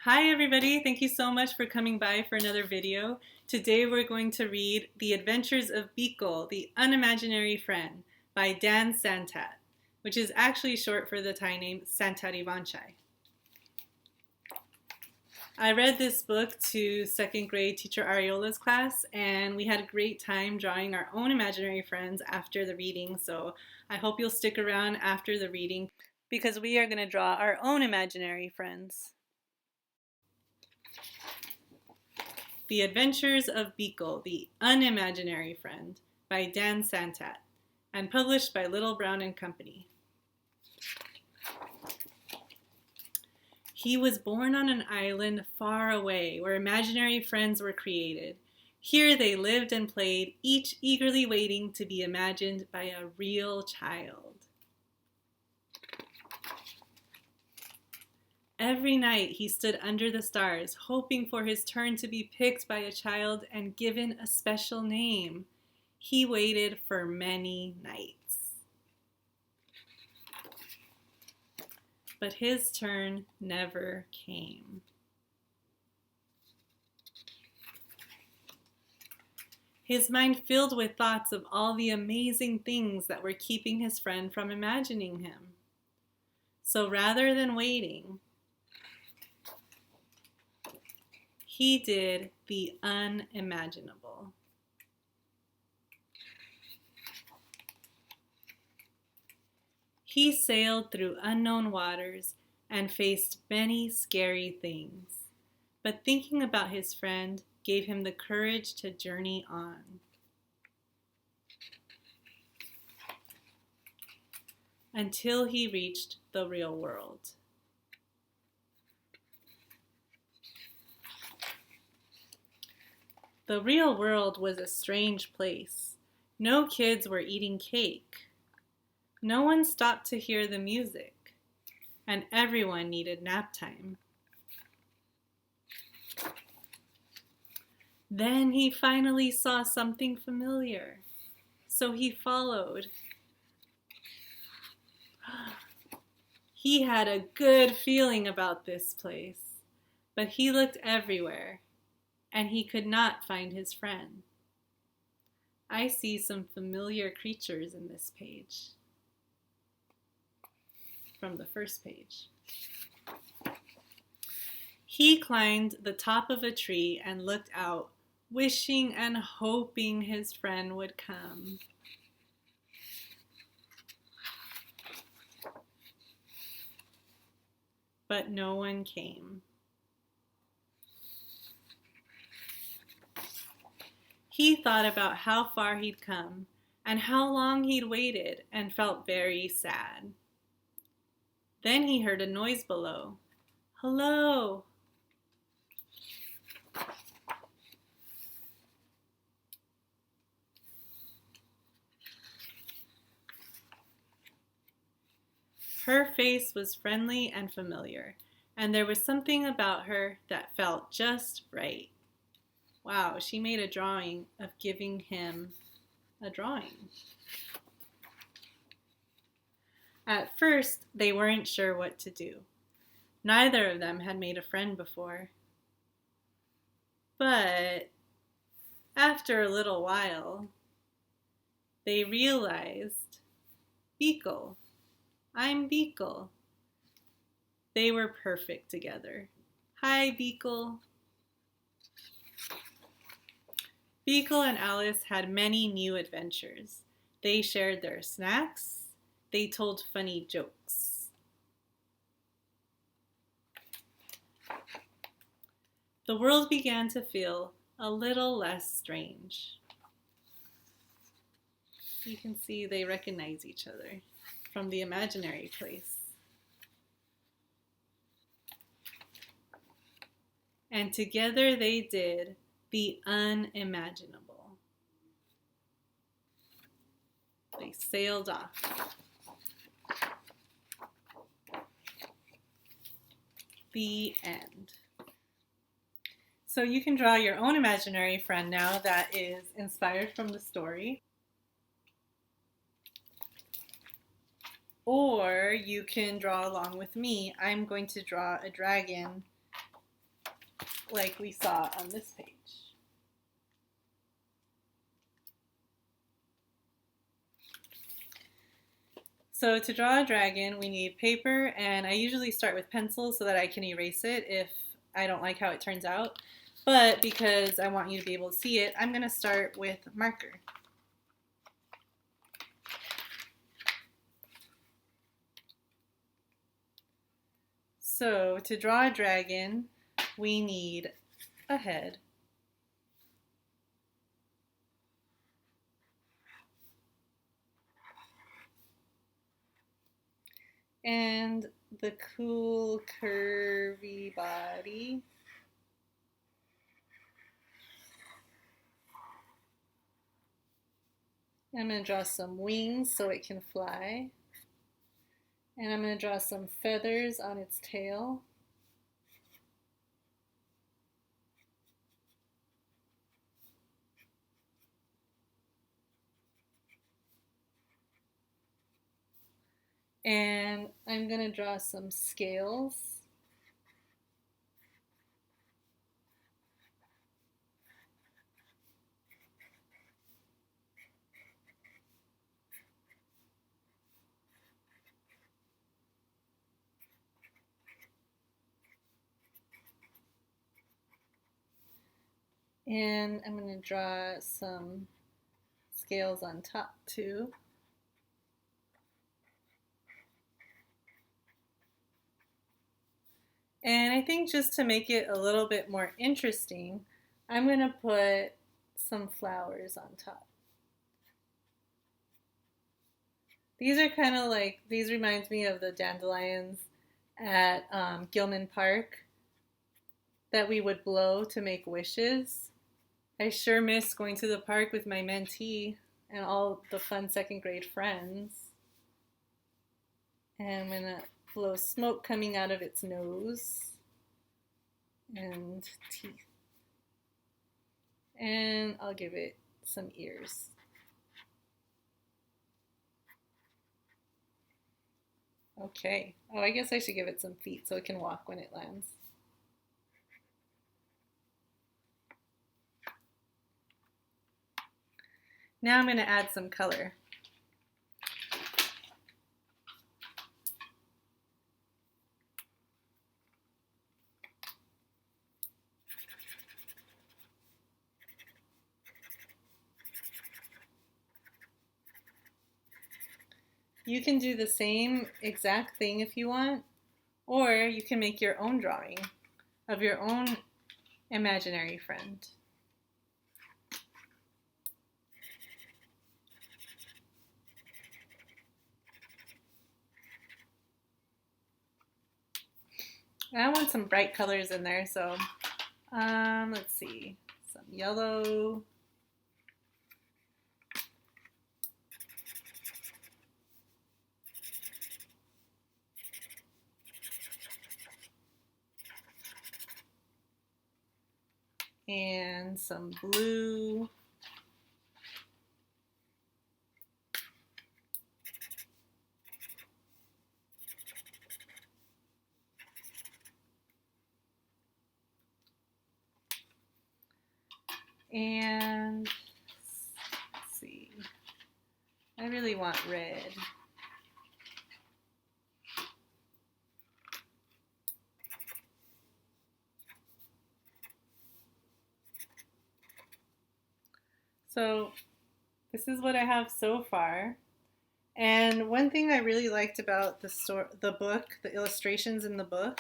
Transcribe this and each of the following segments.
Hi everybody, thank you so much for coming by for another video. Today we're going to read The Adventures of Beekle, the Unimaginary Friend by Dan Santat, which is actually short for the Thai name Santat Ivanchai. I read this book to second grade teacher Ariola's class, and we had a great time drawing our own imaginary friends after the reading, so I hope you'll stick around after the reading because we are going to draw our own imaginary friends. The Adventures of Beekle, the Unimaginary Friend by Dan Santat, and published by Little Brown and Company. He was born on an island far away where imaginary friends were created. Here they lived and played, each eagerly waiting to be imagined by a real child. Every night he stood under the stars, hoping for his turn to be picked by a child and given a special name. He waited for many nights. But his turn never came. His mind filled with thoughts of all the amazing things that were keeping his friend from imagining him. So rather than waiting, he did the unimaginable. He sailed through unknown waters and faced many scary things, but thinking about his friend gave him the courage to journey on. Until he reached the real world. The real world was a strange place. No kids were eating cake. No one stopped to hear the music, and everyone needed nap time. Then he finally saw something familiar, so he followed. He had a good feeling about this place, but he looked everywhere, and he could not find his friend. I see some familiar creatures in this page. From the first page. He climbed the top of a tree and looked out, wishing and hoping his friend would come. But no one came. He thought about how far he'd come and how long he'd waited and felt very sad. Then he heard a noise below. Hello! Her face was friendly and familiar, and there was something about her that felt just right. Wow, she made a drawing of giving him a drawing. At first, they weren't sure what to do. Neither of them had made a friend before. But after a little while, they realized, Beekle, I'm Beekle. They were perfect together. Hi, Beekle. Beekle and Alice had many new adventures. They shared their snacks. They told funny jokes. The world began to feel a little less strange. You can see they recognize each other from the imaginary place. And together they did the unimaginable. They sailed off. The end. So you can draw your own imaginary friend now that is inspired from the story. Or you can draw along with me. I'm going to draw a dragon like we saw on this page. So to draw a dragon, we need paper, and I usually start with pencils so that I can erase it if I don't like how it turns out. But because I want you to be able to see it, I'm going to start with marker. So to draw a dragon, we need a head, and the cool curvy body. I'm going to draw some wings so it can fly. And I'm going to draw some feathers on its tail. And I'm going to draw some scales. And I'm going to draw some scales on top too. And I think just to make it a little bit more interesting, I'm going to put some flowers on top. These are kind of like, these reminds me of the dandelions at Gilman Park that we would blow to make wishes. I sure miss going to the park with my mentee and all the fun second grade friends. And I'm going to blow smoke coming out of its nose and teeth. And I'll give it some ears. Okay. Oh, I guess I should give it some feet so it can walk when it lands. Now I'm going to add some color. You can do the same exact thing if you want, or you can make your own drawing of your own imaginary friend. I want some bright colors in there, so let's see, some yellow. And some blue. And let's see, I really want red. So this is what I have so far. And one thing I really liked about the book, the illustrations in the book,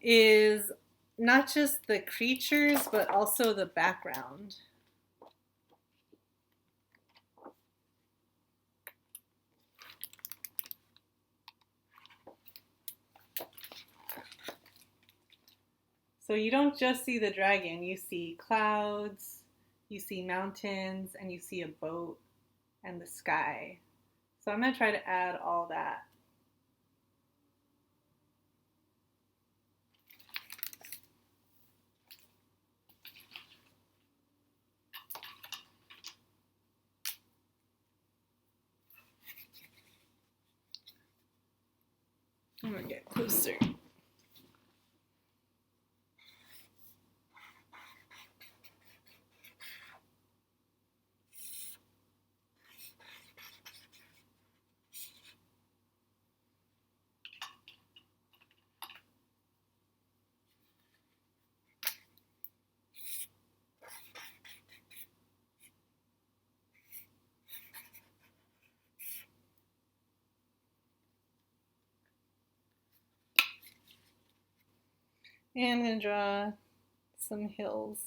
is not just the creatures, but also the background. So you don't just see the dragon, you see clouds, you see mountains, and you see a boat and the sky. So I'm going to try to add all that. I'm going to get closer. And I'm going to draw some hills.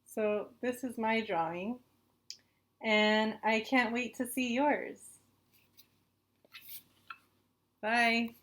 So this is my drawing, and I can't wait to see yours. Bye.